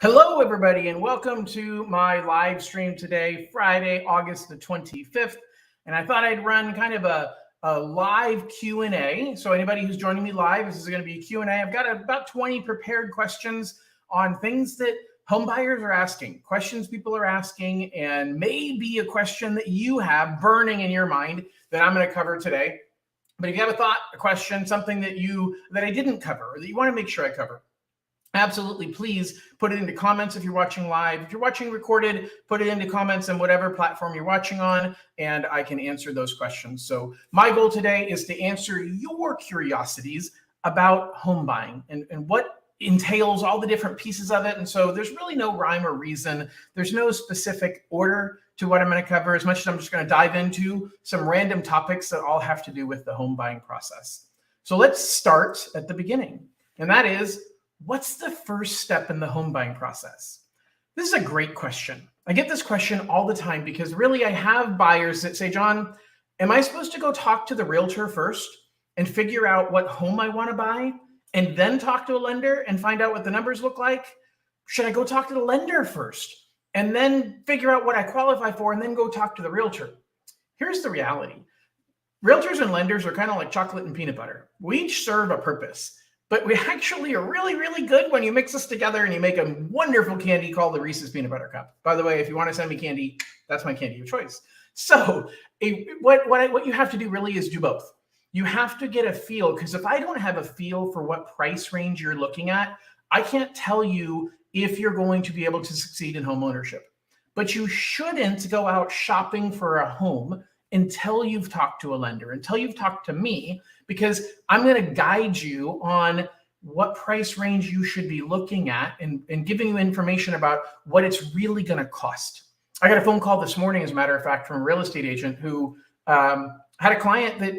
Hello, everybody, and welcome to my live stream today, Friday, August the 25th. And I thought I'd run kind of a live Q&A. So anybody who's joining me live, this is going to be a Q&A. I've got about 20 prepared questions on things that home buyers are asking, questions people are asking, and maybe a question that you have burning in your mind that I'm going to cover today. But if you have a thought, a question, something that I didn't cover or that you want to make sure I cover, absolutely, please put it into comments if you're watching live. If you're watching recorded, put it into comments on whatever platform you're watching on, and I can answer those questions. So my goal today is to answer your curiosities about home buying and what entails all the different pieces of it. And so there's really no rhyme or reason. There's no specific order to what I'm going to cover, as much as I'm just going to dive into some random topics that all have to do with the home buying process. So let's start at the beginning, and that is, what's the first step in the home buying process? This is a great question. I get this question all the time because really I have buyers that say, John, am I supposed to go talk to the realtor first and figure out what home I want to buy and then talk to a lender and find out what the numbers look like? Should I go talk to the lender first and then figure out what I qualify for and then go talk to the realtor? Here's the reality. Realtors and lenders are kind of like chocolate and peanut butter. We each serve a purpose. But we actually are really, really good when you mix us together and you make a wonderful candy called the Reese's Peanut Butter Cup. By the way, if you want to send me candy, that's my candy of choice. So what you have to do really is do both. You have to get a feel, because if I don't have a feel for what price range you're looking at, I can't tell you if you're going to be able to succeed in home ownership. But you shouldn't go out shopping for a home until you've talked to a lender, until you've talked to me, because I'm going to guide you on what price range you should be looking at and giving you information about what it's really going to cost. I got a phone call this morning, as a matter of fact, from a real estate agent who had a client that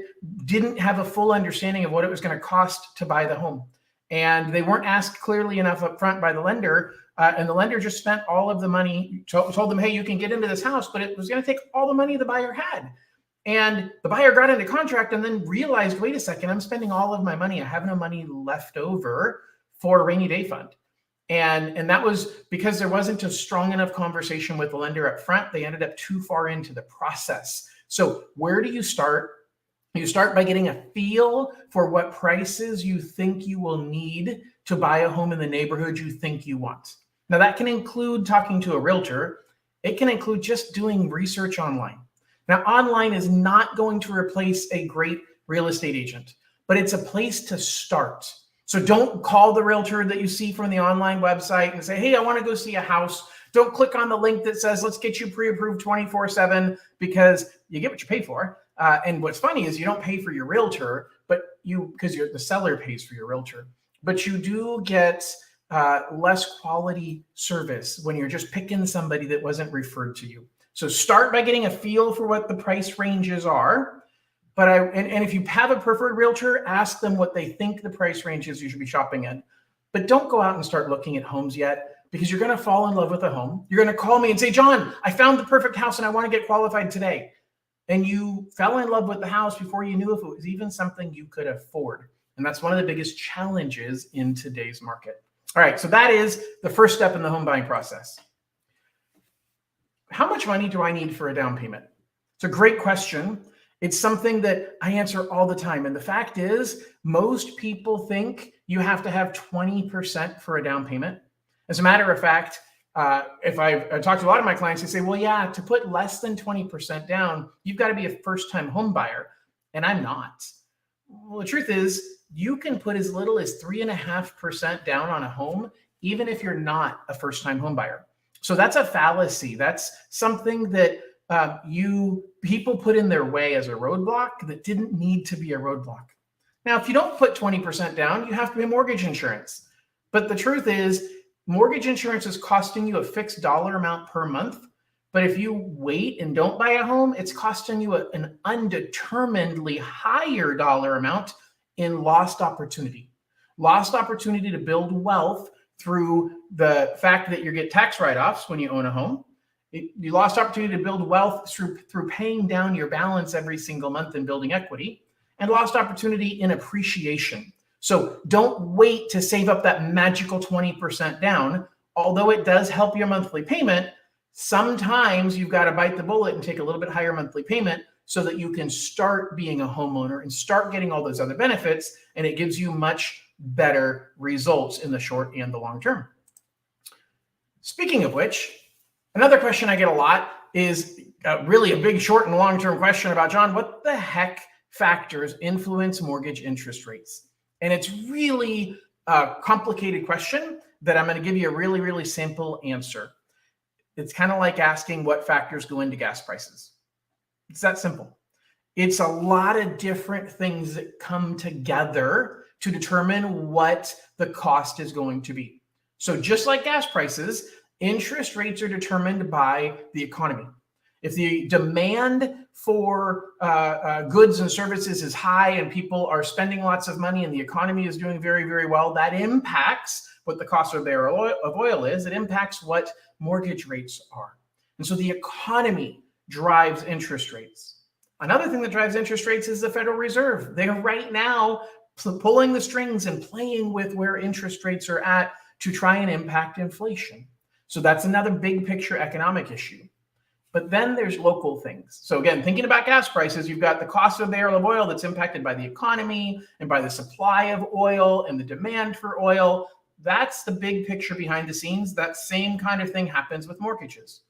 didn't have a full understanding of what it was going to cost to buy the home. And they weren't asked clearly enough up front by the lender. And the lender just spent all of the money, told them, hey, you can get into this house, but it was going to take all the money the buyer had. And the buyer got into contract and then realized, wait a second, I'm spending all of my money. I have no money left over for a rainy day fund. And that was because there wasn't a strong enough conversation with the lender up front. They ended up too far into the process. So where do you start? You start by getting a feel for what prices you think you will need to buy a home in the neighborhood you think you want. Now, that can include talking to a realtor. It can include just doing research online. Now, online is not going to replace a great real estate agent, but it's a place to start. So don't call the realtor that you see from the online website and say, hey, I want to go see a house. Don't click on the link that says, let's get you pre-approved 24/7, because you get what you pay for. And what's funny is you don't pay for your realtor, but because the seller pays for your realtor, but you do get less quality service when you're just picking somebody that wasn't referred to you. So start by getting a feel for what the price ranges are. But and if you have a preferred realtor, ask them what they think the price range is you should be shopping in. But don't go out and start looking at homes yet, because you're going to fall in love with a home. You're going to call me and say, John, I found the perfect house and I want to get qualified today. And you fell in love with the house before you knew if it was even something you could afford. And that's one of the biggest challenges in today's market. All right, so that is the first step in the home buying process. How much money do I need for a down payment? It's a great question. It's something that I answer all the time. And the fact is, most people think you have to have 20% for a down payment. As a matter of fact, if I talk to a lot of my clients, they say, well, yeah, to put less than 20% down, you've got to be a first-time home buyer. And I'm not. Well, the truth is, you can put as little as 3.5% down on a home, even if you're not a first-time home buyer. So that's a fallacy. That's something that people put in their way as a roadblock that didn't need to be a roadblock. Now, if you don't put 20% down, you have to pay mortgage insurance. But the truth is, Mortgage insurance is costing you a fixed dollar amount per month. But if you wait and don't buy a home, it's costing you an undeterminedly higher dollar amount in lost opportunity. Lost opportunity to build wealth through the fact that you get tax write-offs when you own a home. You lost opportunity to build wealth through paying down your balance every single month and building equity, and lost opportunity in appreciation. So don't wait to save up that magical 20% down. Although it does help your monthly payment, sometimes you've got to bite the bullet and take a little bit higher monthly payment so that you can start being a homeowner and start getting all those other benefits, and it gives you much better results in the short and the long term. Speaking of which, another question I get a lot is really a big short and long-term question about, John, what the heck factors influence mortgage interest rates? And it's really a complicated question that I'm going to give you a really, really simple answer. It's kind of like asking what factors go into gas prices. It's that simple. It's a lot of different things that come together to determine what the cost is going to be. So just like gas prices, interest rates are determined by the economy. If the demand for goods and services is high and people are spending lots of money and the economy is doing very, very well, that impacts what the cost of a barrel of oil is. It impacts what mortgage rates are. And so the economy drives interest rates. Another thing that drives interest rates is the Federal Reserve. They're right now pulling the strings and playing with where interest rates are at to try and impact inflation. So that's another big picture economic issue. But then there's local things. So again, thinking about gas prices, you've got the cost of a barrel of oil that's impacted by the economy and by the supply of oil and the demand for oil. That's the big picture behind the scenes. That same kind of thing happens with mortgages.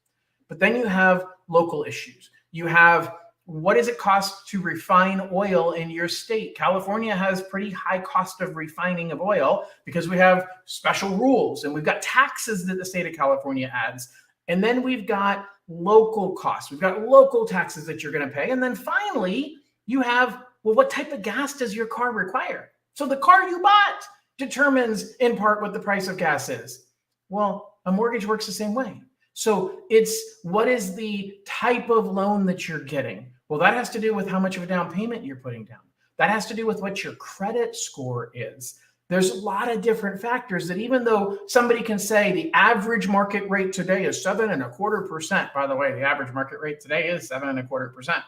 But then you have local issues. You have, what does it cost to refine oil in your state? California has pretty high cost of refining of oil because we have special rules and we've got taxes that the state of California adds. And then we've got local costs. We've got local taxes that you're going to pay. And then finally, you have, well, what type of gas does your car require? So the car you bought determines in part what the price of gas is. Well, a mortgage works the same way. So it's, what is the type of loan that you're getting? Well, that has to do with how much of a down payment you're putting down. That has to do with what your credit score is. There's a lot of different factors that, even though somebody can say the average market rate today is 7.25%, by the way, the average market rate today is 7.25%.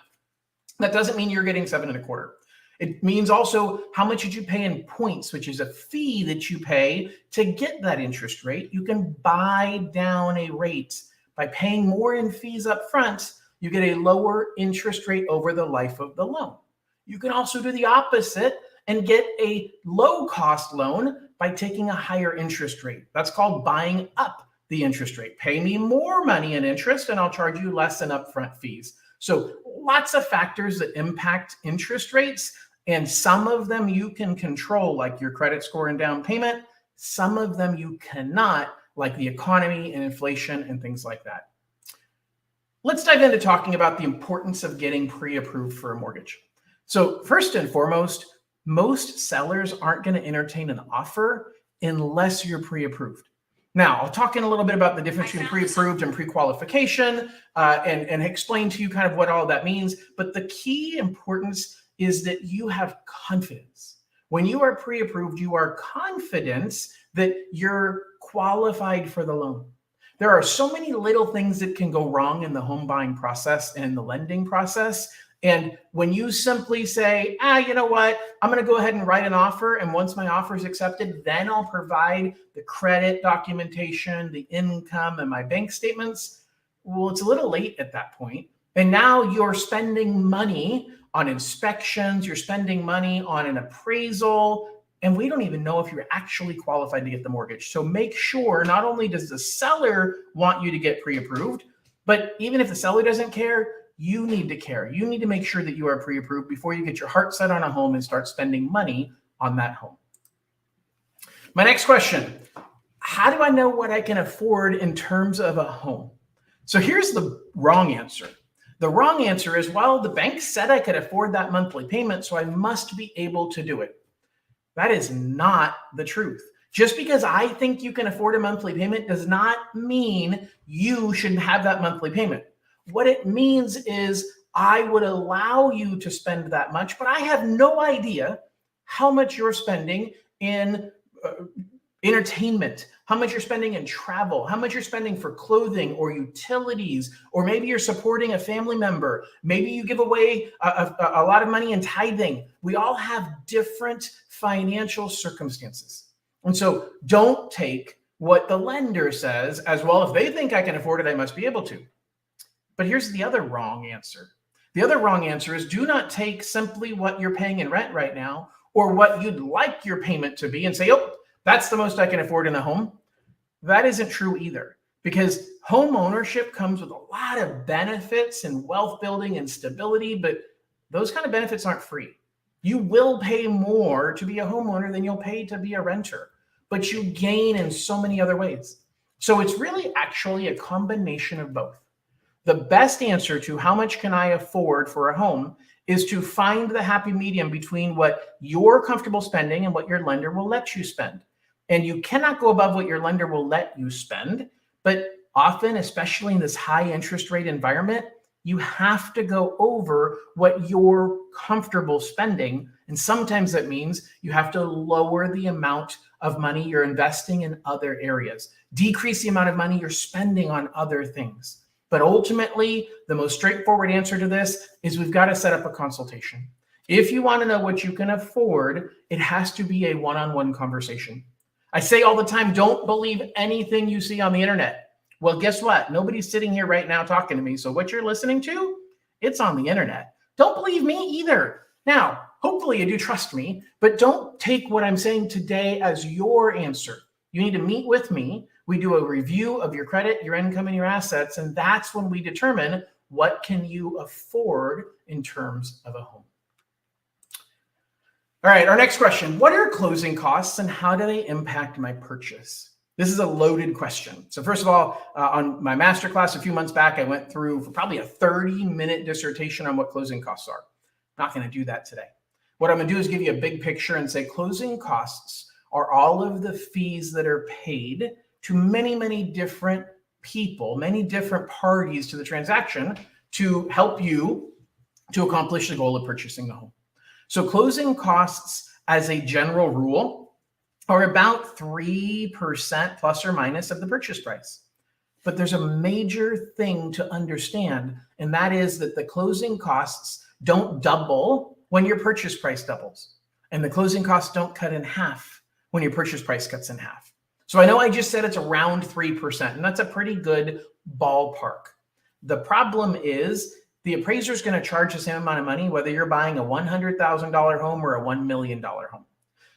That doesn't mean you're getting 7.25. It means also how much did you pay in points, which is a fee that you pay to get that interest rate. You can buy down a rate by paying more in fees up front. You get a lower interest rate over the life of the loan. You can also do the opposite and get a low-cost loan by taking a higher interest rate. That's called buying up the interest rate. Pay me more money in interest and I'll charge you less in upfront fees. So lots of factors that impact interest rates, and some of them you can control, like your credit score and down payment. Some of them you cannot, like the economy and inflation and things like that. Let's dive into talking about the importance of getting pre-approved for a mortgage. So first and foremost, most sellers aren't going to entertain an offer unless you're pre-approved. Now, I'll talk in a little bit about the difference between pre-approved and pre-qualification and explain to you kind of what all that means. But the key importance is that you have confidence. When you are pre-approved, you are confident that you're qualified for the loan. There are so many little things that can go wrong in the home buying process and in the lending process. And when you simply say, you know what, I'm going to go ahead and write an offer, and once my offer is accepted, then I'll provide the credit documentation, the income, and my bank statements. Well, it's a little late at that point. And now you're spending money on inspections, you're spending money on an appraisal, and we don't even know if you're actually qualified to get the mortgage. So make sure, not only does the seller want you to get pre-approved, but even if the seller doesn't care, you need to care. You need to make sure that you are pre-approved before you get your heart set on a home and start spending money on that home. My next question, how do I know what I can afford in terms of a home? So here's the wrong answer. The wrong answer is, well, the bank said I could afford that monthly payment, so I must be able to do it. That is not the truth. Just because I think you can afford a monthly payment does not mean you should have that monthly payment. What it means is I would allow you to spend that much, but I have no idea how much you're spending in entertainment, how much you're spending in travel, how much you're spending for clothing or utilities, or maybe you're supporting a family member. Maybe you give away a lot of money in tithing. We all have different financial circumstances. And so don't take what the lender says as, well, if they think I can afford it, I must be able to. But here's the other wrong answer. The other wrong answer is, do not take simply what you're paying in rent right now or what you'd like your payment to be and say, oh, that's the most I can afford in a home. That isn't true either, because home ownership comes with a lot of benefits and wealth building and stability, but those kind of benefits aren't free. You will pay more to be a homeowner than you'll pay to be a renter, but you gain in so many other ways. So it's really actually a combination of both. The best answer to how much can I afford for a home is to find the happy medium between what you're comfortable spending and what your lender will let you spend. And you cannot go above what your lender will let you spend. But often, especially in this high interest rate environment, you have to go over what you're comfortable spending. And sometimes that means you have to lower the amount of money you're investing in other areas, decrease the amount of money you're spending on other things. But ultimately, the most straightforward answer to this is we've got to set up a consultation. If you want to know what you can afford, it has to be a one-on-one conversation. I say all the time, don't believe anything you see on the internet. Well, guess what? Nobody's sitting here right now talking to me. So what you're listening to, it's on the internet. Don't believe me either. Now, hopefully you do trust me, but don't take what I'm saying today as your answer. You need to meet with me. We do a review of your credit, your income, and your assets, and that's when we determine what can you afford in terms of a home. All right, our next question. What are closing costs and how do they impact my purchase? This is a loaded question. So first of all, on my masterclass a few months back, I went through probably a 30-minute dissertation on what closing costs are. I'm not going to do that today. What I'm going to do is give you a big picture and say closing costs are all of the fees that are paid to many, many different people, many different parties to the transaction to help you to accomplish the goal of purchasing the home. So closing costs as a general rule are about 3% plus or minus of the purchase price. But there's a major thing to understand, and that is that the closing costs don't double when your purchase price doubles. And the closing costs don't cut in half when your purchase price cuts in half. So I know I just said it's around 3%, and that's a pretty good ballpark. The problem is the appraiser is going to charge the same amount of money whether you're buying a $100,000 home or a $1 million home.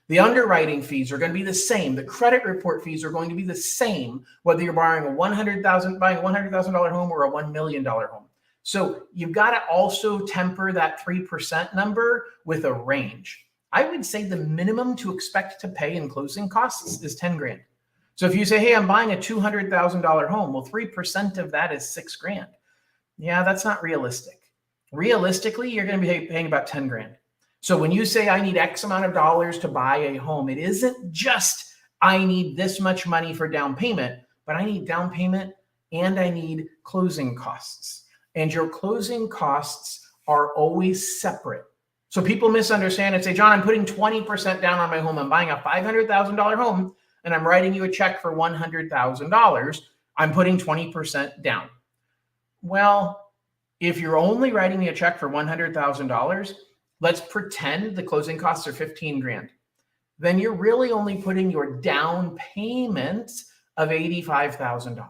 The underwriting fees are going to be the same. The credit report fees are going to be the same whether you're buying a $100,000 home or a $1 million home. So you've got to also temper that 3% number with a range. I would say the minimum to expect to pay in closing costs is 10 grand. So if you say, hey, I'm buying a $200,000 home, well, 3% of that is $6,000. Yeah, that's not realistic. Realistically, you're going to be paying about 10 grand. So when you say I need X amount of dollars to buy a home, it isn't just I need this much money for down payment, but I need down payment and I need closing costs. And your closing costs are always separate. So people misunderstand and say, John, I'm putting 20% down on my home. I'm buying a $500,000 home and I'm writing you a check for $100,000. I'm putting 20% down. Well, if you're only writing me a check for $100,000, let's pretend the closing costs are 15 grand. Then you're really only putting your down payment of $85,000.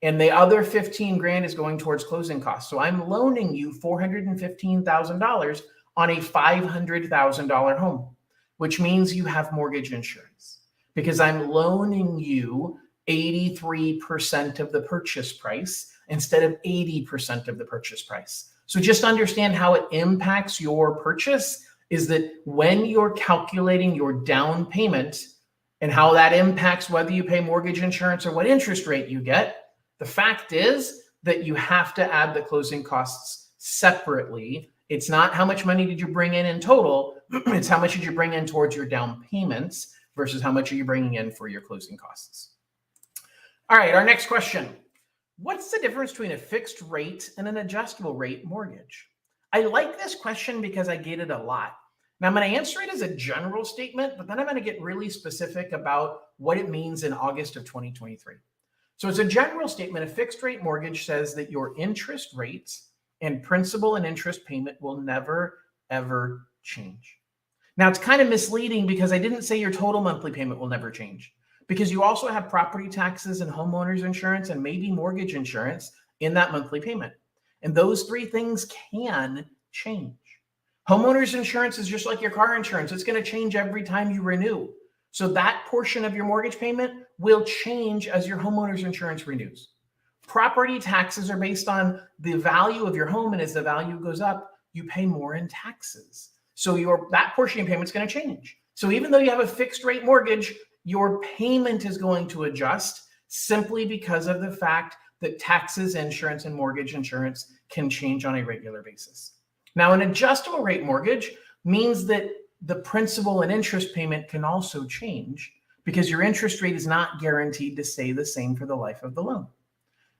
And the other 15 grand is going towards closing costs. So I'm loaning you $415,000 on a $500,000 home, which means you have mortgage insurance because I'm loaning you 83% of the purchase price instead of 80% of the purchase price. So just understand how it impacts your purchase is that when you're calculating your down payment and how that impacts whether you pay mortgage insurance or what interest rate you get, the fact is that you have to add the closing costs separately. It's not how much money did you bring in total, it's how much did you bring in towards your down payments versus how much are you bringing in for your closing costs. All right, our next question. What's the difference between a fixed rate and an adjustable rate mortgage? I like this question because I get it a lot. Now, I'm going to answer it as a general statement, but then I'm going to get really specific about what it means in August of 2023. So as a general statement, a fixed rate mortgage says that your interest rates and principal and interest payment will never, ever change. Now, it's kind of misleading because I didn't say your total monthly payment will never change, because you also have property taxes and homeowners insurance and maybe mortgage insurance in that monthly payment. And those three things can change. Homeowners insurance is just like your car insurance. It's going to change every time you renew. So that portion of your mortgage payment will change as your homeowners insurance renews. Property taxes are based on the value of your home, and as the value goes up, you pay more in taxes. So that portion of your payment is going to change. So even though you have a fixed rate mortgage, your payment is going to adjust simply because of the fact that taxes, insurance, and mortgage insurance can change on a regular basis. Now, an adjustable rate mortgage means that the principal and interest payment can also change because your interest rate is not guaranteed to stay the same for the life of the loan.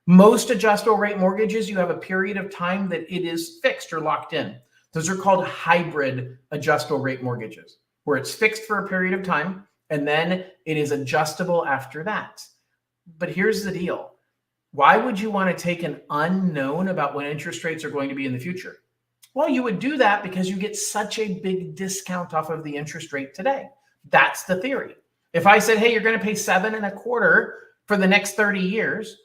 Most adjustable rate mortgages, you have a period of time that it is fixed or locked in. Those are called hybrid adjustable rate mortgages, where it's fixed for a period of time and then it is adjustable after that. But here's the deal. Why would you want to take an unknown about when interest rates are going to be in the future? Well, you would do that because you get such a big discount off of the interest rate today. That's the theory. If I said, hey, you're going to pay 7.25% for the next 30 years,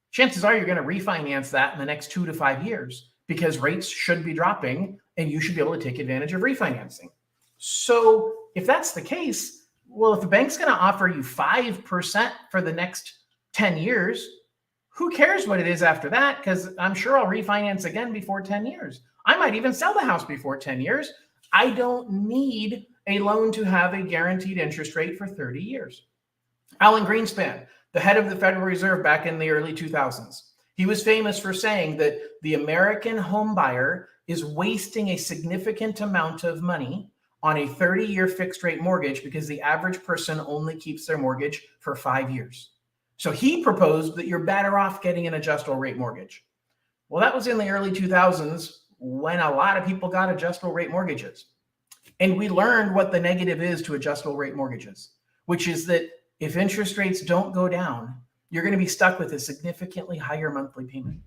chances are you're going to refinance that in the next 2 to 5 years because rates should be dropping and you should be able to take advantage of refinancing. So if that's the case, well, if the bank's going to offer you 5% for the next 10 years, who cares what it is after that? Because I'm sure I'll refinance again before 10 years. I might even sell the house before 10 years. I don't need a loan to have a guaranteed interest rate for 30 years. Alan Greenspan, the head of the Federal Reserve back in the early 2000s, he was famous for saying that the American home buyer is wasting a significant amount of money on a 30-year fixed rate mortgage because the average person only keeps their mortgage for 5 years. So he proposed that you're better off getting an adjustable rate mortgage. Well, that was in the early 2000s when a lot of people got adjustable rate mortgages. And we learned what the negative is to adjustable rate mortgages, which is that if interest rates don't go down, you're going to be stuck with a significantly higher monthly payment.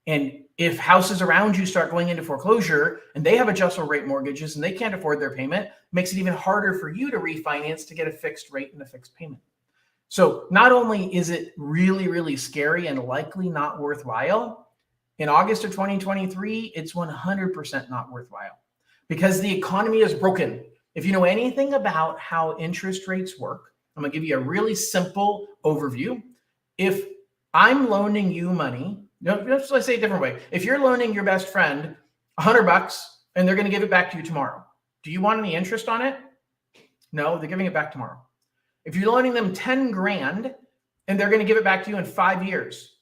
And if houses around you start going into foreclosure and they have adjustable rate mortgages and they can't afford their payment, it makes it even harder for you to refinance to get a fixed rate and a fixed payment. So not only is it really, really scary and likely not worthwhile, in August of 2023, it's 100% not worthwhile because the economy is broken. If you know anything about how interest rates work, I'm going to give you a really simple overview. If I'm loaning you money, let's say it a different way. If you're loaning your best friend $100 and they're going to give it back to you tomorrow, do you want any interest on it? No, they're giving it back tomorrow. If you're loaning them 10 grand and they're going to give it back to you in 5 years,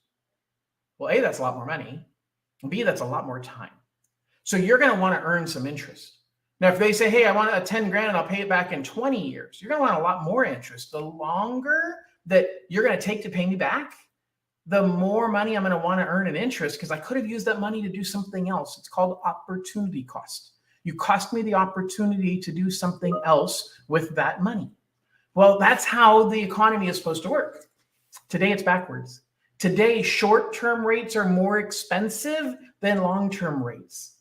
well, A, that's a lot more money. And B, that's a lot more time. So you're going to want to earn some interest. Now, if they say, hey, I want a 10 grand and I'll pay it back in 20 years, you're going to want a lot more interest. The longer that you're going to take to pay me back, the more money I'm going to want to earn in interest because I could have used that money to do something else. It's called opportunity cost. You cost me the opportunity to do something else with that money. Well, that's how the economy is supposed to work. Today, it's backwards. Today, short-term rates are more expensive than long-term rates.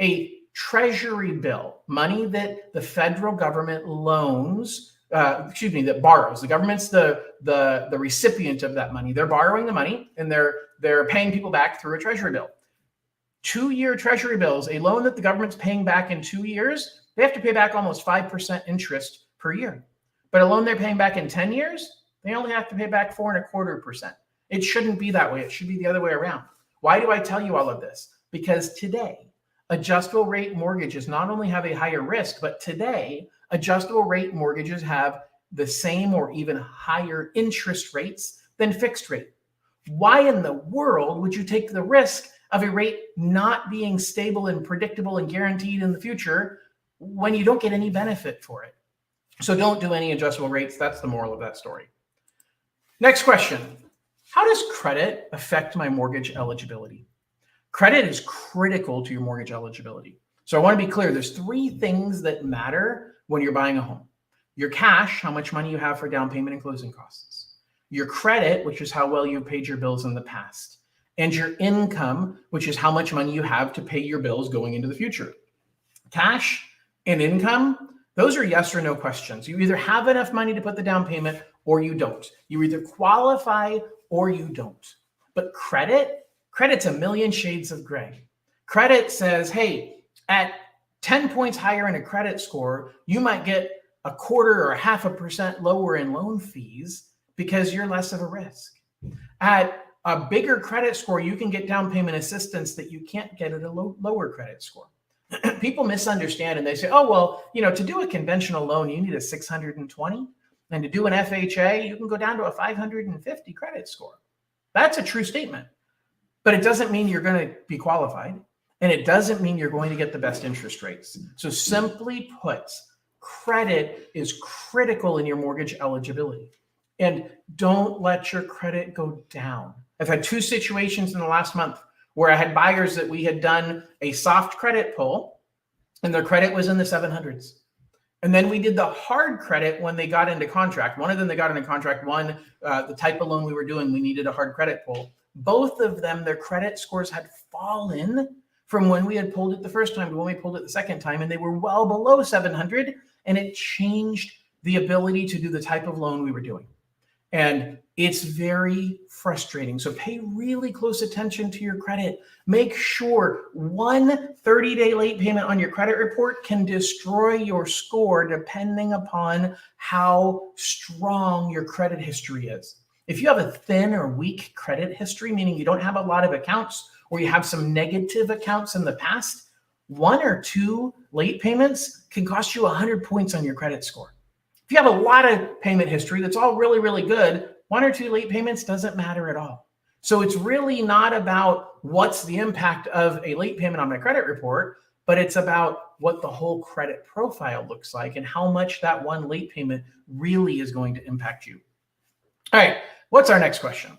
A treasury bill, money that the federal government loans, that borrows. The government's the recipient of that money. They're borrowing the money and they're paying people back through a treasury bill. 2-year treasury bills, a loan that the government's paying back in 2 years, they have to pay back almost 5% interest per year. But a loan they're paying back in 10 years, they only have to pay back 4.25%. It shouldn't be that way. It should be the other way around. Why do I tell you all of this? Because today, adjustable rate mortgages not only have a higher risk, but today, adjustable rate mortgages have the same or even higher interest rates than fixed rate. Why in the world would you take the risk of a rate not being stable and predictable and guaranteed in the future when you don't get any benefit for it? So don't do any adjustable rates. That's the moral of that story. Next question. How does credit affect my mortgage eligibility? Credit is critical to your mortgage eligibility. So I want to be clear. There's three things that matter when you're buying a home. Your cash, how much money you have for down payment and closing costs. Your credit, which is how well you've paid your bills in the past. And your income, which is how much money you have to pay your bills going into the future. Cash and income, those are yes or no questions. You either have enough money to put the down payment or you don't. You either qualify or you don't. But credit's a million shades of gray. Credit says, hey, at 10 points higher in a credit score, you might get a quarter or 0.5% lower in loan fees because you're less of a risk. At a bigger credit score, you can get down payment assistance that you can't get at a lower credit score. People misunderstand and they say, oh, well, to do a conventional loan, you need a 620. And to do an FHA, you can go down to a 550 credit score. That's a true statement. But it doesn't mean you're going to be qualified. And it doesn't mean you're going to get the best interest rates. So simply put, credit is critical in your mortgage eligibility. And don't let your credit go down. I've had two situations in the last month where I had buyers that we had done a soft credit pull and their credit was in the 700s. And then we did the hard credit when they got into contract. One of them, they got into contract. One, the type of loan we were doing, we needed a hard credit pull. Both of them, their credit scores had fallen from when we had pulled it the first time to when we pulled it the second time. And they were well below 700. And it changed the ability to do the type of loan we were doing. And it's very frustrating. So pay really close attention to your credit. Make sure one 30-day late payment on your credit report can destroy your score depending upon how strong your credit history is. If you have a thin or weak credit history, meaning you don't have a lot of accounts or you have some negative accounts in the past, 1 or 2 late payments can cost you 100 points on your credit score. If you have a lot of payment history that's all really, really good, 1 or 2 late payments doesn't matter at all. So it's really not about what's the impact of a late payment on my credit report, but it's about what the whole credit profile looks like and how much that one late payment really is going to impact you. All right, what's our next question?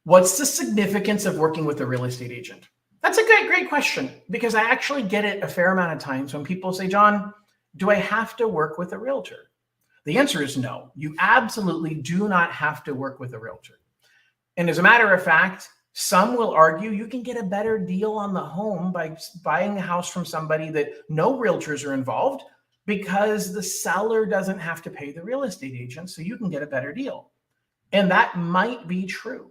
What's the significance of working with a real estate agent? That's a great question, because I actually get it a fair amount of times when people say, John, do I have to work with a realtor? The answer is no. You absolutely do not have to work with a realtor. And as a matter of fact, some will argue you can get a better deal on the home by buying a house from somebody that no realtors are involved, because the seller doesn't have to pay the real estate agent, so you can get a better deal. And that might be true.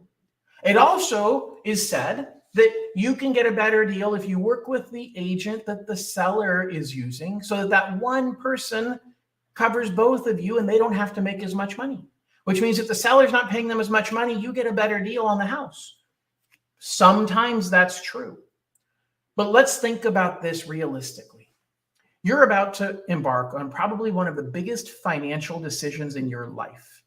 It also is said that you can get a better deal if you work with the agent that the seller is using, so that that one person covers both of you and they don't have to make as much money, which means if the seller's not paying them as much money, you get a better deal on the house. Sometimes that's true. But let's think about this realistically. You're about to embark on probably one of the biggest financial decisions in your life.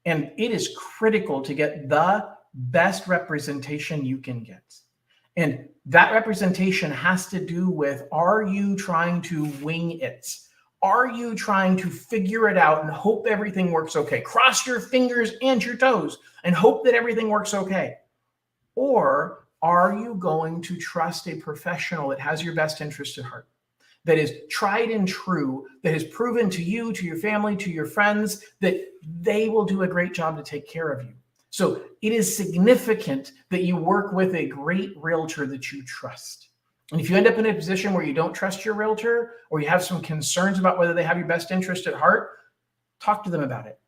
And it is critical to get the best representation you can get. And that representation has to do with, are you trying to wing it? Are you trying to figure it out and hope everything works okay? Cross your fingers and your toes and hope that everything works okay. Or are you going to trust a professional that has your best interest at heart, that is tried and true, that has proven to you, to your family, to your friends, that they will do a great job to take care of you? So it is significant that you work with a great realtor that you trust. And if you end up in a position where you don't trust your realtor, or you have some concerns about whether they have your best interest at heart, talk to them about it.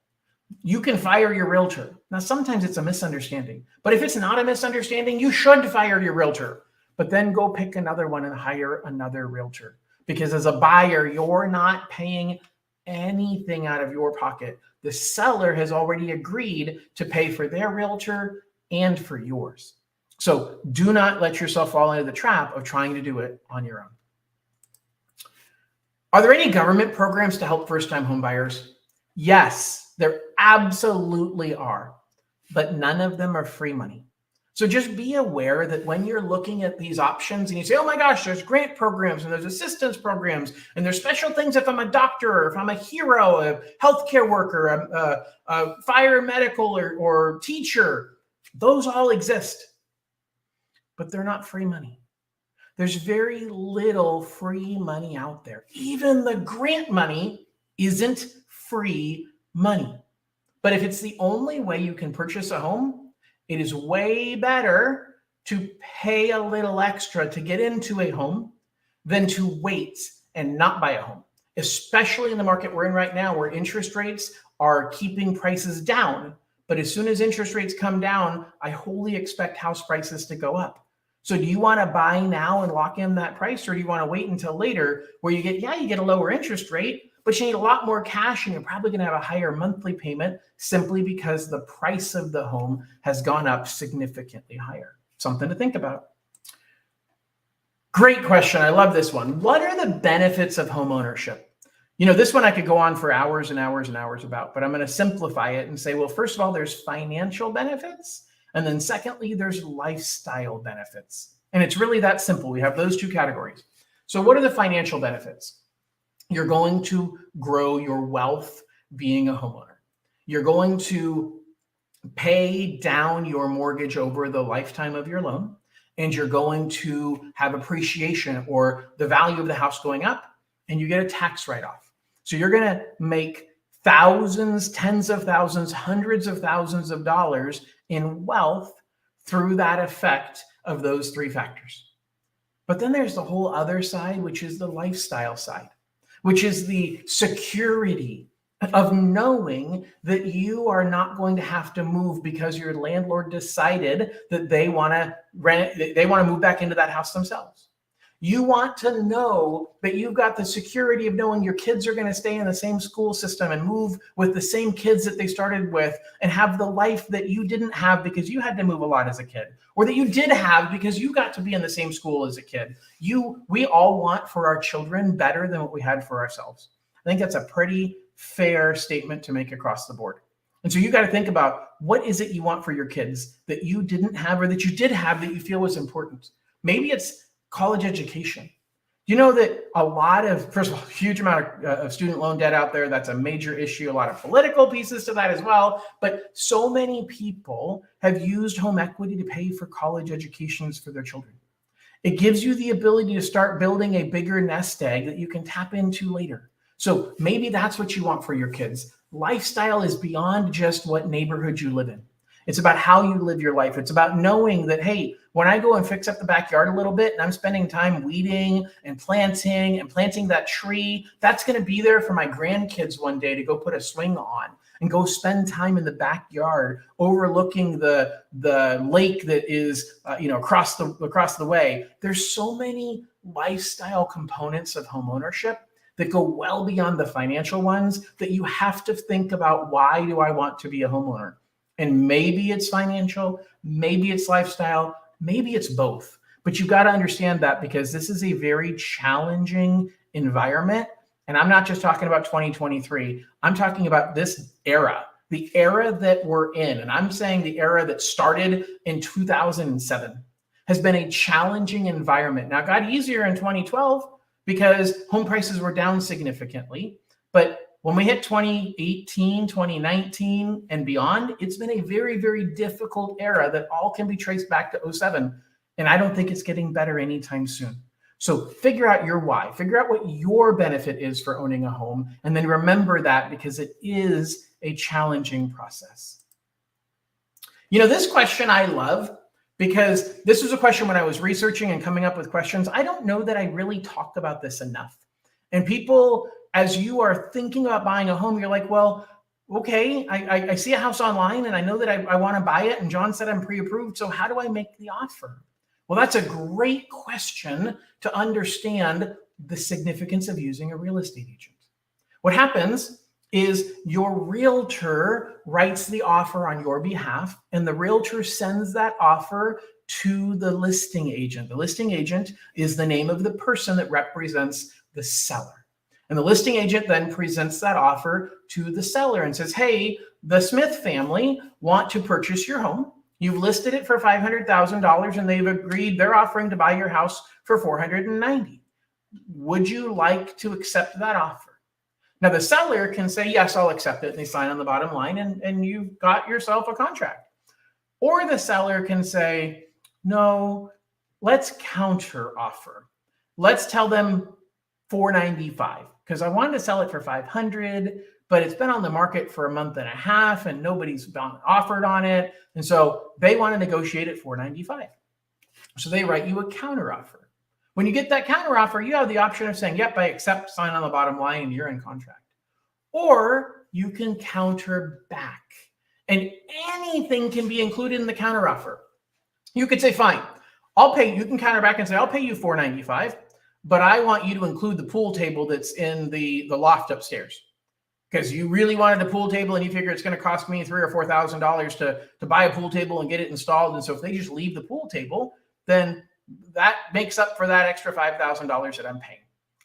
You can fire your realtor. Now, sometimes it's a misunderstanding, but if it's not a misunderstanding, you should fire your realtor, but then go pick another one and hire another realtor. Because as a buyer, you're not paying anything out of your pocket. The seller has already agreed to pay for their realtor and for yours. So do not let yourself fall into the trap of trying to do it on your own. Are there any government programs to help first-time home buyers? Yes, there absolutely are, but none of them are free money. So just be aware that when you're looking at these options and you say, oh my gosh, there's grant programs and there's assistance programs and there's special things if I'm a doctor or if I'm a hero, a healthcare worker, a fire medical or teacher, those all exist, but they're not free money. There's very little free money out there. Even the grant money isn't free money. But if it's the only way you can purchase a home, it is way better to pay a little extra to get into a home than to wait and not buy a home, especially in the market we're in right now where interest rates are keeping prices down. But as soon as interest rates come down, I wholly expect house prices to go up. So do you want to buy now and lock in that price, or do you want to wait until later where you get a lower interest rate, but you need a lot more cash and you're probably going to have a higher monthly payment simply because the price of the home has gone up significantly higher? Something to think about. Great question. I love this one. What are the benefits of home ownership? This one I could go on for hours and hours and hours about, but I'm going to simplify it and say, well, first of all, there's financial benefits. And then secondly, there's lifestyle benefits. And it's really that simple. We have those two categories. So what are the financial benefits? You're going to grow your wealth being a homeowner. You're going to pay down your mortgage over the lifetime of your loan, and you're going to have appreciation or the value of the house going up, and you get a tax write-off. So you're going to make thousands, tens of thousands, hundreds of thousands of dollars in wealth through that effect of those three factors. But then there's the whole other side, which is the lifestyle side, which is the security of knowing that you are not going to have to move because your landlord decided that they want to move back into that house themselves. You want to know that you've got the security of knowing your kids are going to stay in the same school system and move with the same kids that they started with and have the life that you didn't have because you had to move a lot as a kid, or that you did have because you got to be in the same school as a kid. We all want for our children better than what we had for ourselves. I think that's a pretty fair statement to make across the board. And so you got to think about, what is it you want for your kids that you didn't have or that you did have that you feel was important? Maybe it's college education. You know that first of all, huge amount of student loan debt out there. That's a major issue. A lot of political pieces to that as well. But so many people have used home equity to pay for college educations for their children. It gives you the ability to start building a bigger nest egg that you can tap into later. So maybe that's what you want for your kids. Lifestyle is beyond just what neighborhood you live in. It's about how you live your life. It's about knowing that, hey, when I go and fix up the backyard a little bit and I'm spending time weeding and planting that tree, that's going to be there for my grandkids one day to go put a swing on and go spend time in the backyard overlooking the lake that is across the way. There's so many lifestyle components of home ownership that go well beyond the financial ones that you have to think about, why do I want to be a homeowner? And maybe it's financial, maybe it's lifestyle, maybe it's both. But you've got to understand that, because this is a very challenging environment. And I'm not just talking about 2023. I'm talking about this era, the era that we're in. And I'm saying the era that started in 2007 has been a challenging environment. Now, it got easier in 2012 because home prices were down significantly. But when we hit 2018, 2019, and beyond, it's been a very, very difficult era that all can be traced back to 2007. And I don't think it's getting better anytime soon. So figure out your why. Figure out what your benefit is for owning a home. And then remember that, because it is a challenging process. This question I love, because this was a question when I was researching and coming up with questions. I don't know that I really talked about this enough. And people, as you are thinking about buying a home, you're like, well, okay, I see a house online and I know that I want to buy it. And John said I'm pre-approved. So how do I make the offer? Well, that's a great question to understand the significance of using a real estate agent. What happens is your realtor writes the offer on your behalf, and the realtor sends that offer to the listing agent. The listing agent is the name of the person that represents the seller. And the listing agent then presents that offer to the seller and says, hey, the Smith family want to purchase your home. You've listed it for $500,000 and they've agreed they're offering to buy your house for $490,000. Would you like to accept that offer? Now the seller can say, yes, I'll accept it. And they sign on the bottom line and you've got yourself a contract. Or the seller can say, no, let's counter offer. Let's tell them $495 because I wanted to sell it for $500, but it's been on the market for a month and a half and nobody's been offered on it. And so they want to negotiate at $495. So they write you a counter offer. When you get that counter offer, you have the option of saying, yep, I accept, sign on the bottom line, and you're in contract. Or you can counter back. And anything can be included in the counter offer. You could say, fine, I'll pay, you can counter back and say, I'll pay you $495, but I want you to include the pool table that's in the loft upstairs. Because you really wanted a pool table and you figure it's going to cost me $3,000 or $4,000 to buy a pool table and get it installed. And so if they just leave the pool table, then that makes up for that extra $5,000 that I'm paying.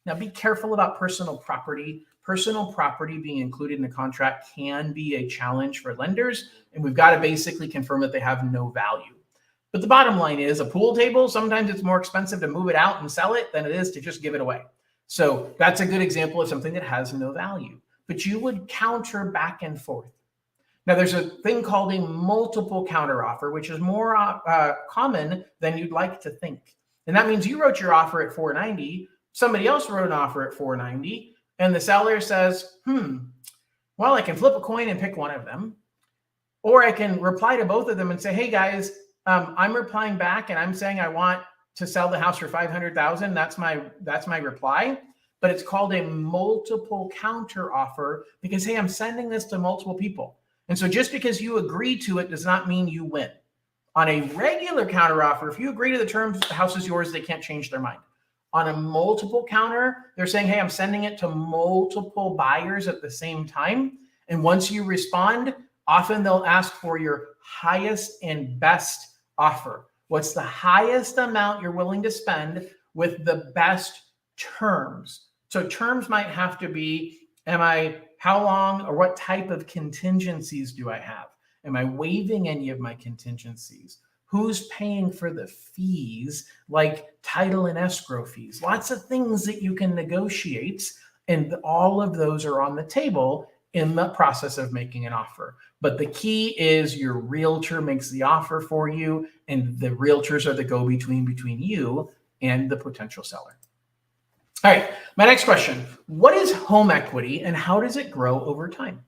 Now be careful about personal property. Personal property being included in the contract can be a challenge for lenders, and we've got to basically confirm that they have no value. But the bottom line is a pool table, sometimes it's more expensive to move it out and sell it than it is to just give it away. So that's a good example of something that has no value. But you would counter back and forth. Now, there's a thing called a multiple counter offer, which is more common than you'd like to think. And that means you wrote your offer at $490, somebody else wrote an offer at $490, and the seller says, well, I can flip a coin and pick one of them. Or I can reply to both of them and say, hey, guys, I'm replying back and I'm saying I want to sell the house for $500,000. That's my reply. But it's called a multiple counter offer because, hey, I'm sending this to multiple people. And so just because you agree to it does not mean you win. On a regular counter offer, if you agree to the terms, the house is yours, they can't change their mind. On a multiple counter, they're saying, hey, I'm sending it to multiple buyers at the same time. And once you respond, often they'll ask for your highest and best offer. What's the highest amount you're willing to spend with the best terms? So terms might have to be, how long or what type of contingencies do I have? Am I waiving any of my contingencies? Who's paying for the fees, like title and escrow fees? Lots of things that you can negotiate, and all of those are on the table in the process of making an offer. But the key is your realtor makes the offer for you, and the realtors are the go-between between you and the potential seller. All right, my next question. What is home equity and how does it grow over time?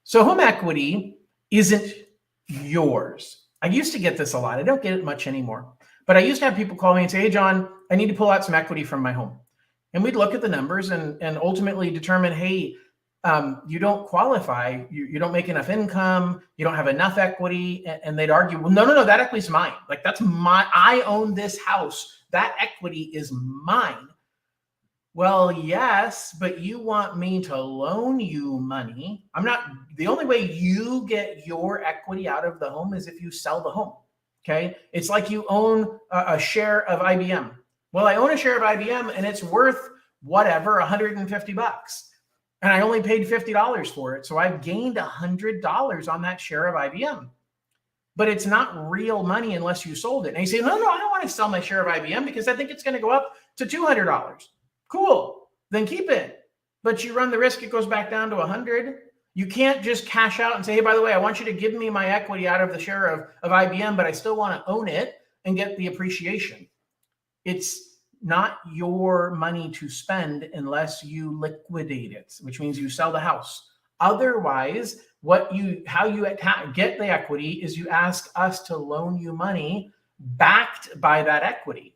So home equity isn't yours. I used to get this a lot. I don't get it much anymore. But I used to have people call me and say, hey, John, I need to pull out some equity from my home. And we'd look at the numbers and ultimately determine, hey, you don't qualify. You don't make enough income. You don't have enough equity. And they'd argue, well, no, that equity's mine. Like I own this house. That equity is mine. Well, yes, but you want me to loan you money. The only way you get your equity out of the home is if you sell the home, okay? It's like you own a share of IBM. Well, I own a share of IBM and it's worth whatever, $150. And I only paid $50 for it. So I've gained $100 on that share of IBM. But it's not real money unless you sold it. And you say, no, I don't want to sell my share of IBM because I think it's going to go up to $200. Cool, then keep it. But you run the risk it goes back down to 100. You can't just cash out and say, hey, by the way, I want you to give me my equity out of the share of IBM, but I still want to own it and get the appreciation. It's not your money to spend unless you liquidate it, which means you sell the house. Otherwise, how you get the equity is you ask us to loan you money backed by that equity.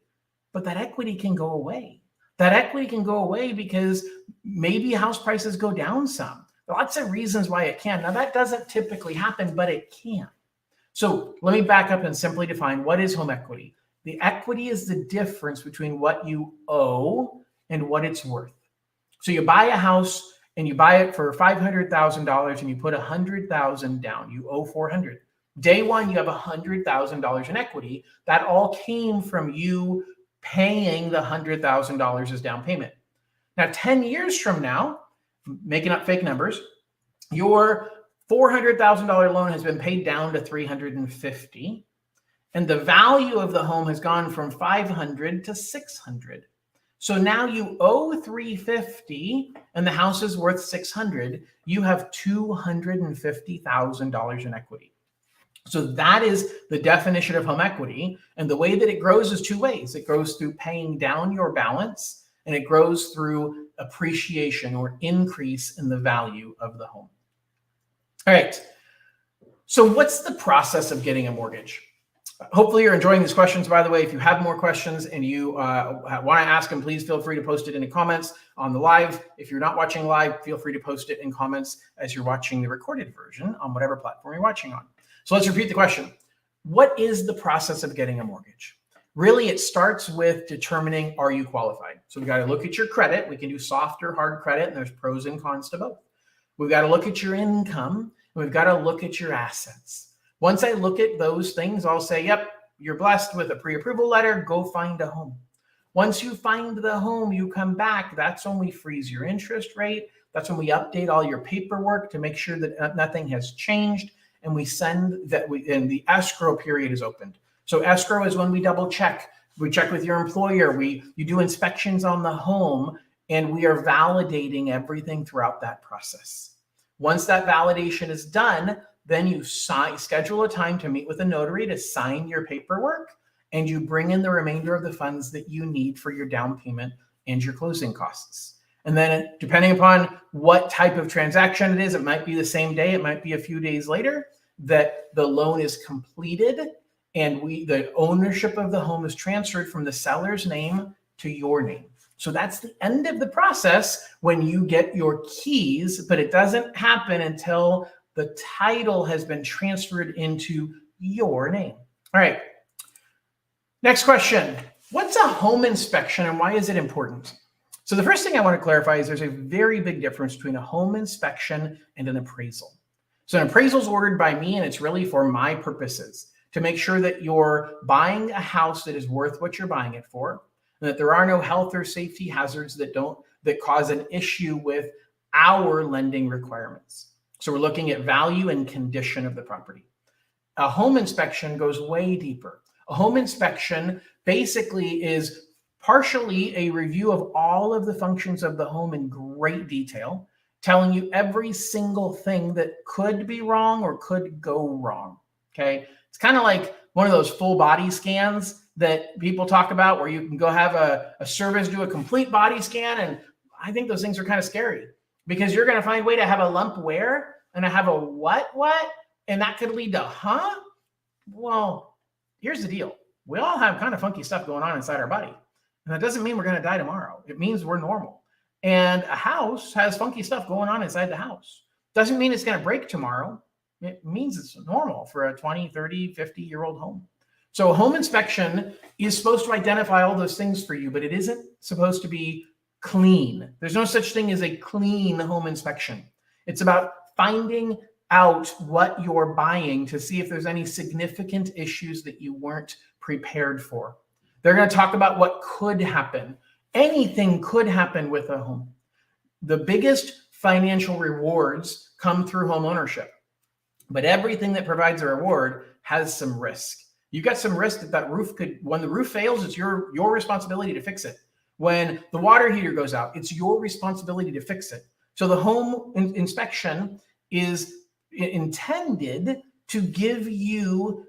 But that equity can go away. That equity can go away because maybe house prices go down some. Lots of reasons why it can. Now, that doesn't typically happen, but it can. So let me back up and simply define what is home equity. The equity is the difference between what you owe and what it's worth. So you buy a house and you buy it for $500,000 and you put $100,000 down. You owe $400,000. Day one, you have $100,000 in equity. That all came from you paying the $100,000 as down payment. Now, 10 years from now, making up fake numbers, your $400,000 loan has been paid down to $350,000. and the value of the home has gone from 500 to 600. So now you owe 350 and the house is worth 600. You have $250,000 in equity. So that is the definition of home equity. And the way that it grows is two ways. It grows through paying down your balance, and it grows through appreciation or increase in the value of the home. All right. So what's the process of getting a mortgage? Hopefully you're enjoying these questions. By the way, if you have more questions and you want to ask them, please feel free to post it in the comments on the live. If you're not watching live, feel free to post it in comments as you're watching the recorded version on whatever platform you're watching on. So let's repeat the question. What is the process of getting a mortgage? Really, it starts with determining, are you qualified? So we got to look at your credit. We can do soft or hard credit, and there's pros and cons to both. We've got to look at your income, and we've got to look at your assets. Once I look at those things, I'll say, yep, you're blessed with a pre-approval letter, go find a home. Once you find the home, you come back, that's when we freeze your interest rate. That's when we update all your paperwork to make sure that nothing has changed. And we send that, and the escrow period is opened. So escrow is when we double check. We check with your employer. You do inspections on the home, and we are validating everything throughout that process. Once that validation is done, then you schedule a time to meet with a notary to sign your paperwork, and you bring in the remainder of the funds that you need for your down payment and your closing costs. And then depending upon what type of transaction it is, it might be the same day, it might be a few days later, that the loan is completed and the ownership of the home is transferred from the seller's name to your name. So that's the end of the process when you get your keys, but it doesn't happen until the title has been transferred into your name. All right. Next question. What's a home inspection and why is it important? So the first thing I want to clarify is there's a very big difference between a home inspection and an appraisal. So an appraisal is ordered by me, and it's really for my purposes to make sure that you're buying a house that is worth what you're buying it for, and that there are no health or safety hazards that cause an issue with our lending requirements. So we're looking at value and condition of the property. A home inspection goes way deeper. A home inspection basically is partially a review of all of the functions of the home in great detail, telling you every single thing that could be wrong or could go wrong, okay? It's kind of like one of those full body scans that people talk about where you can go have a service do a complete body scan, and I think those things are kind of scary because you're going to find a way to have a lump where and I have a what, and that could lead to, Well, here's the deal. We all have kind of funky stuff going on inside our body. And that doesn't mean we're going to die tomorrow. It means we're normal. And a house has funky stuff going on inside the house. Doesn't mean it's going to break tomorrow. It means it's normal for a 20, 30, 50-year-old home. So a home inspection is supposed to identify all those things for you, but it isn't supposed to be clean. There's no such thing as a clean home inspection. It's about finding out what you're buying to see if there's any significant issues that you weren't prepared for. They're going to talk about what could happen. Anything could happen with a home. The biggest financial rewards come through home ownership, but everything that provides a reward has some risk. You've got some risk that roof could, when the roof fails, it's your responsibility to fix it. When the water heater goes out, it's your responsibility to fix it. So the home inspection is intended to give you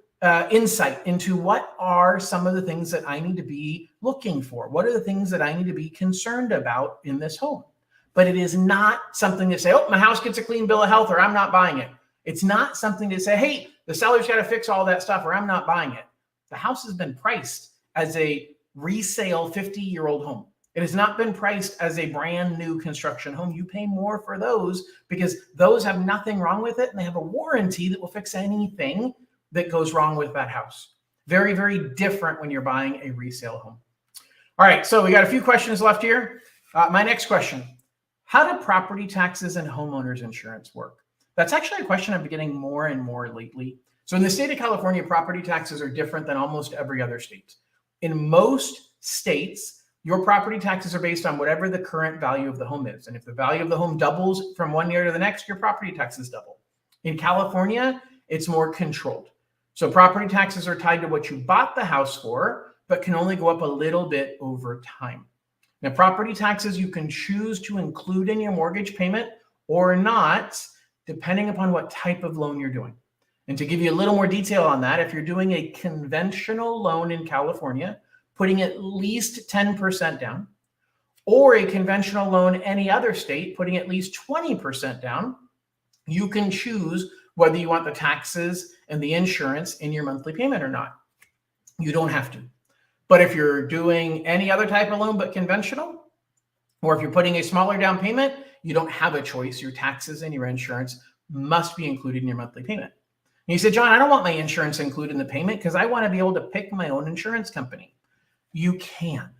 insight into what are some of the things that I need to be looking for. What are the things that I need to be concerned about in this home? But it is not something to say, oh, my house gets a clean bill of health or I'm not buying it. It's not something to say, hey, the seller's got to fix all that stuff or I'm not buying it. The house has been priced as a resale 50-year-old home. It has not been priced as a brand new construction home. You pay more for those because those have nothing wrong with it and they have a warranty that will fix anything that goes wrong with that house. Very, very different when you're buying a resale home. All right, so we got a few questions left here. My next question, how do property taxes and homeowners insurance work? That's actually a question I've been getting more and more lately. So in the state of California, property taxes are different than almost every other state. In most states, your property taxes are based on whatever the current value of the home is. And if the value of the home doubles from one year to the next, your property taxes double. In California, it's more controlled. So property taxes are tied to what you bought the house for, but can only go up a little bit over time. Now, property taxes you can choose to include in your mortgage payment or not, depending upon what type of loan you're doing. And to give you a little more detail on that, if you're doing a conventional loan in California, putting at least 10% down, or a conventional loan any other state, putting at least 20% down, you can choose whether you want the taxes and the insurance in your monthly payment or not. You don't have to. But if you're doing any other type of loan but conventional, or if you're putting a smaller down payment, you don't have a choice. Your taxes and your insurance must be included in your monthly payment. And you say, John, I don't want my insurance included in the payment because I want to be able to pick my own insurance company. You can.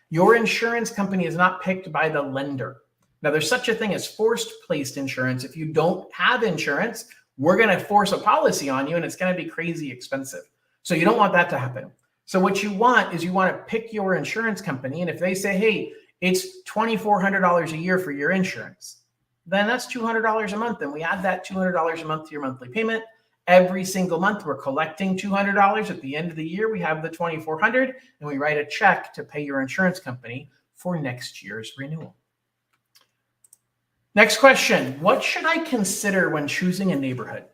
Your insurance company is not picked by the lender. Now, there's such a thing as forced placed insurance. If you don't have insurance, we're going to force a policy on you and it's going to be crazy expensive. So you don't want that to happen. So what you want is you want to pick your insurance company. And if they say, hey, it's $2,400 a year for your insurance, then that's $200 a month. And we add that $200 a month to your monthly payment. Every single month, we're collecting $200. At the end of the year, we have the $2,400 and we write a check to pay your insurance company for next year's renewal. Next question. What should I consider when choosing a neighborhood?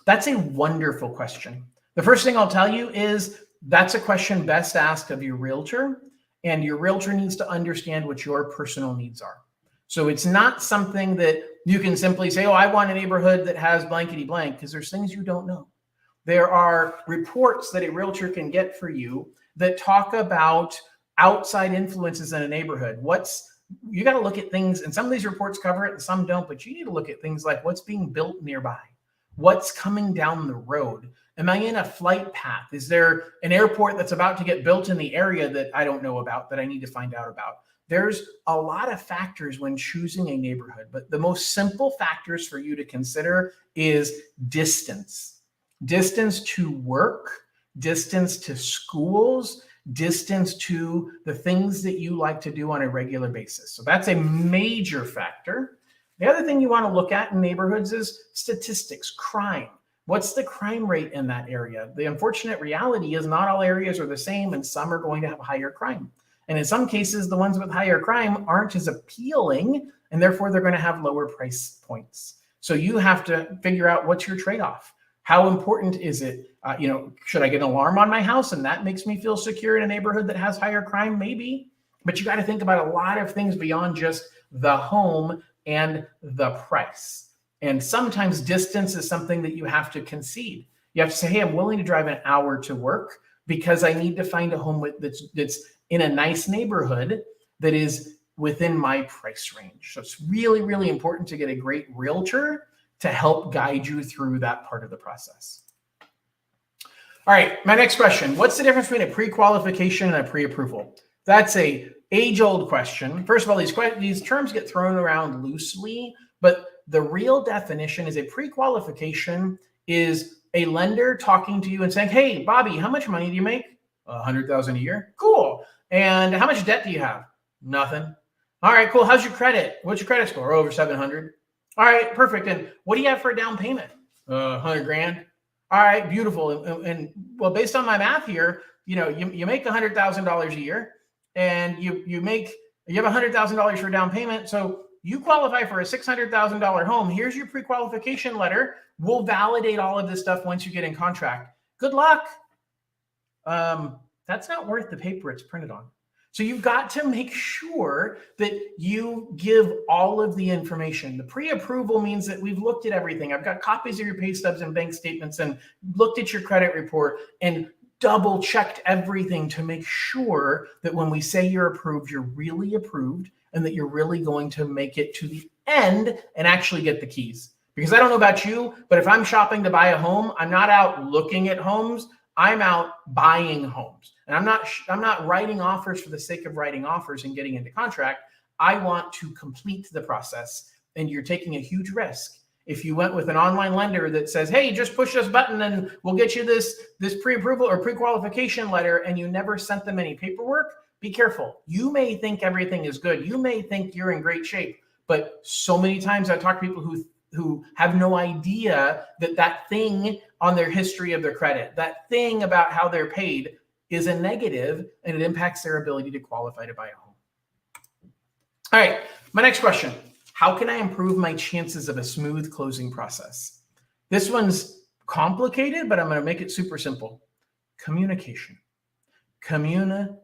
That's a wonderful question. The first thing I'll tell you is that's a question best asked of your realtor, and your realtor needs to understand what your personal needs are. So it's not something that you can simply say, oh, I want a neighborhood that has blankety blank, because there's things you don't know. There are reports that a realtor can get for you that talk about outside influences in a neighborhood. You got to look at things, and some of these reports cover it and some don't, but you need to look at things like what's being built nearby, what's coming down the road. Am I in a flight path? Is there an airport that's about to get built in the area that I don't know about, that I need to find out about? There's a lot of factors when choosing a neighborhood, but the most simple factors for you to consider is distance. Distance to work, distance to schools, distance to the things that you like to do on a regular basis. So that's a major factor. The other thing you want to look at in neighborhoods is statistics, crime. What's the crime rate in that area? The unfortunate reality is not all areas are the same, and some are going to have higher crime. And in some cases, the ones with higher crime aren't as appealing, and therefore they're going to have lower price points. So you have to figure out what's your trade-off. How important is it? Should I get an alarm on my house and that makes me feel secure in a neighborhood that has higher crime? Maybe. But you got to think about a lot of things beyond just the home and the price. And sometimes distance is something that you have to concede. You have to say, hey, I'm willing to drive an hour to work because I need to find a home that's in a nice neighborhood that is within my price range. So it's really, really important to get a great realtor to help guide you through that part of the process. All right, my next question. What's the difference between a pre-qualification and a pre-approval? That's a age-old question. First of all, these terms get thrown around loosely, but the real definition is a pre-qualification is a lender talking to you and saying, hey, Bobby, how much money do you make? $100,000 a year. Cool. And how much debt do you have? Nothing. All right, cool. How's your credit? What's your credit score? Over 700. All right, perfect. And what do you have for a down payment? 100 grand. All right, beautiful. And well, based on my math here, you make $100,000 a year, and you have $100,000 for a down payment. So you qualify for a $600,000 home. Here's your pre-qualification letter. We'll validate all of this stuff once you get in contract. Good luck. That's not worth the paper it's printed on. So you've got to make sure that you give all of the information. The pre-approval means that we've looked at everything. I've got copies of your pay stubs and bank statements and looked at your credit report and double checked everything to make sure that when we say you're approved, you're really approved and that you're really going to make it to the end and actually get the keys. Because I don't know about you, but if I'm shopping to buy a home, I'm not out looking at homes. I'm out buying homes. And I'm not writing offers for the sake of writing offers and getting into contract. I want to complete the process, and you're taking a huge risk. If you went with an online lender that says, hey, just push this button and we'll get you this pre-approval or pre-qualification letter, and you never sent them any paperwork, be careful. You may think everything is good. You may think you're in great shape, but so many times I talk to people who who have no idea that that thing on their history of their credit, that thing about how they're paid, is a negative, and it impacts their ability to qualify to buy a home. All right, my next question. How can I improve my chances of a smooth closing process? This one's complicated, but I'm going to make it super simple. Communication. Communication.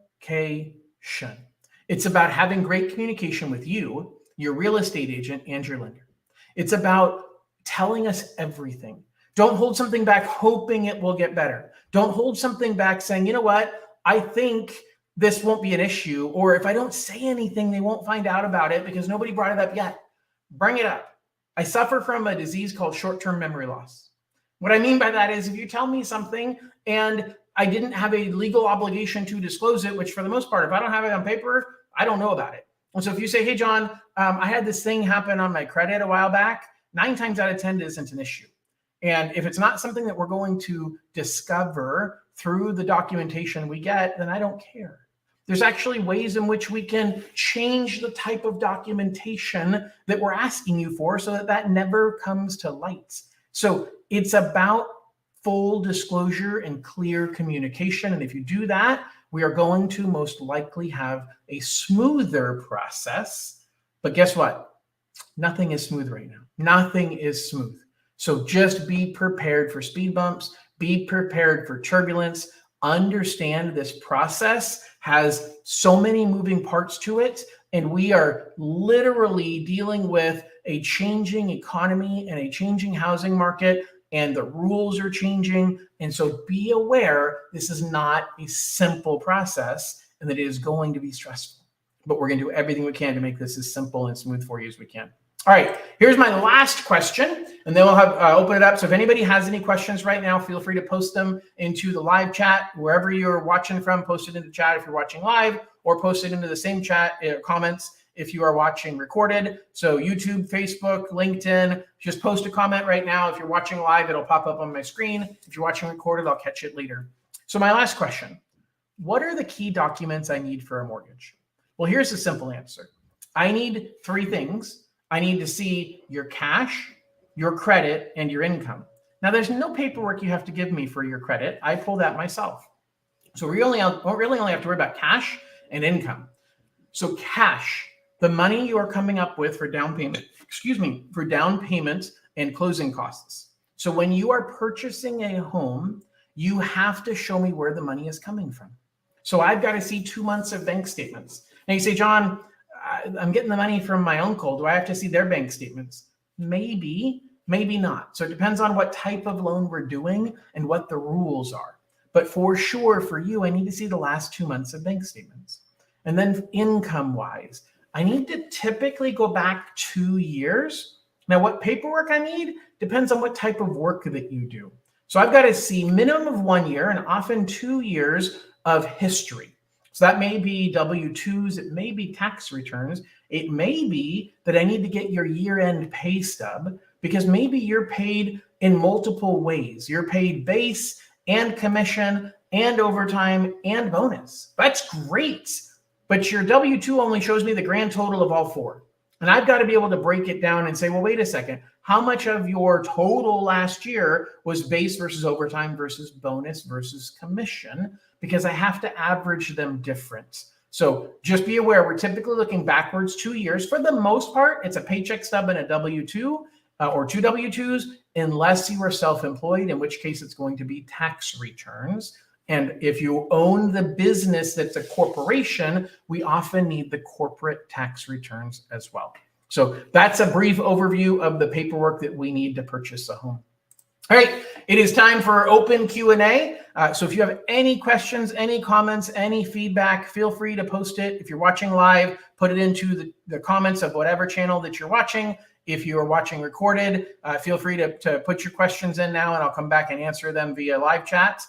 It's about having great communication with you, your real estate agent, and your lender. It's about telling us everything. Don't hold something back hoping it will get better. Don't hold something back saying, you know what, I think this won't be an issue, or if I don't say anything, they won't find out about it because nobody brought it up yet. Bring it up. I suffer from a disease called short-term memory loss. What I mean by that is if you tell me something and I didn't have a legal obligation to disclose it, which for the most part, if I don't have it on paper, I don't know about it. And so if you say, hey, John, I had this thing happen on my credit a while back, 9 times out of 10 it isn't an issue. And if it's not something that we're going to discover through the documentation we get, then I don't care. There's actually ways in which we can change the type of documentation that we're asking you for so that that never comes to light. So it's about full disclosure and clear communication. And if you do that, we are going to most likely have a smoother process. But guess what? Nothing is smooth right now. Nothing is smooth. So just be prepared for speed bumps, be prepared for turbulence, understand this process has so many moving parts to it, and we are literally dealing with a changing economy and a changing housing market, and the rules are changing. And so be aware this is not a simple process and that it is going to be stressful, but we're going to do everything we can to make this as simple and smooth for you as we can. All right, here's my last question, and then we'll have open it up. So if anybody has any questions right now, feel free to post them into the live chat. Wherever you're watching from, post it into the chat if you're watching live, or post it into the same chat comments if you are watching recorded. So YouTube, Facebook, LinkedIn, just post a comment right now. If you're watching live, it'll pop up on my screen. If you're watching recorded, I'll catch it later. So my last question, what are the key documents I need for a mortgage? Well, here's the simple answer. I need 3 things. I need to see your cash, your credit, and your income. Now, there's no paperwork you have to give me for your credit. I pull that myself. So we really only have to worry about cash and income. So cash, the money you are coming up with for down payment, for down payment and closing costs. So when you are purchasing a home, you have to show me where the money is coming from. So I've got to see 2 months of bank statements. Now you say, John, I'm getting the money from my uncle. Do I have to see their bank statements? Maybe, maybe not. So it depends on what type of loan we're doing and what the rules are. But for sure, for you, I need to see the last 2 months of bank statements. And then income-wise, I need to typically go back 2 years. Now, what paperwork I need depends on what type of work that you do. So I've got to see minimum of 1 year and often 2 years of history. So that may be W-2s, it may be tax returns. It may be that I need to get your year-end pay stub because maybe you're paid in multiple ways. You're paid base and commission and overtime and bonus. That's great. But your W-2 only shows me the grand total of all 4. And I've got to be able to break it down and say, well, wait a second. How much of your total last year was base versus overtime versus bonus versus commission? Because I have to average them different. So just be aware, we're typically looking backwards 2 years. For the most part, it's a paycheck stub and a W-2 or 2 W-2s, unless you are self-employed, in which case it's going to be tax returns. And if you own the business that's a corporation, we often need the corporate tax returns as well. So that's a brief overview of the paperwork that we need to purchase a home. All right, it is time for open Q&A. So if you have any questions, any comments, any feedback, feel free to post it. If you're watching live, put it into the comments of whatever channel that you're watching. If you are watching recorded, feel free to put your questions in now, and I'll come back and answer them via live chat.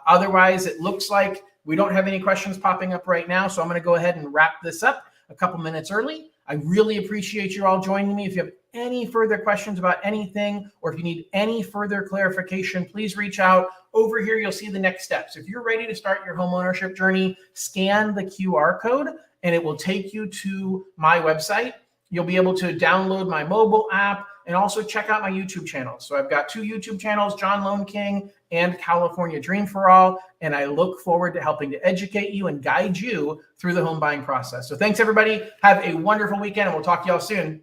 Otherwise, it looks like we don't have any questions popping up right now, so I'm going to go ahead and wrap this up a couple minutes early. I really appreciate you all joining me. If you have any further questions about anything, or if you need any further clarification, please reach out. Over here, you'll see the next steps. If you're ready to start your home ownership journey, scan the QR code, and it will take you to my website. You'll be able to download my mobile app, and also check out my YouTube channels. So I've got 2 YouTube channels, John Lone King and California Dream for All, and I look forward to helping to educate you and guide you through the home buying process. So thanks, everybody. Have a wonderful weekend, and we'll talk to y'all soon.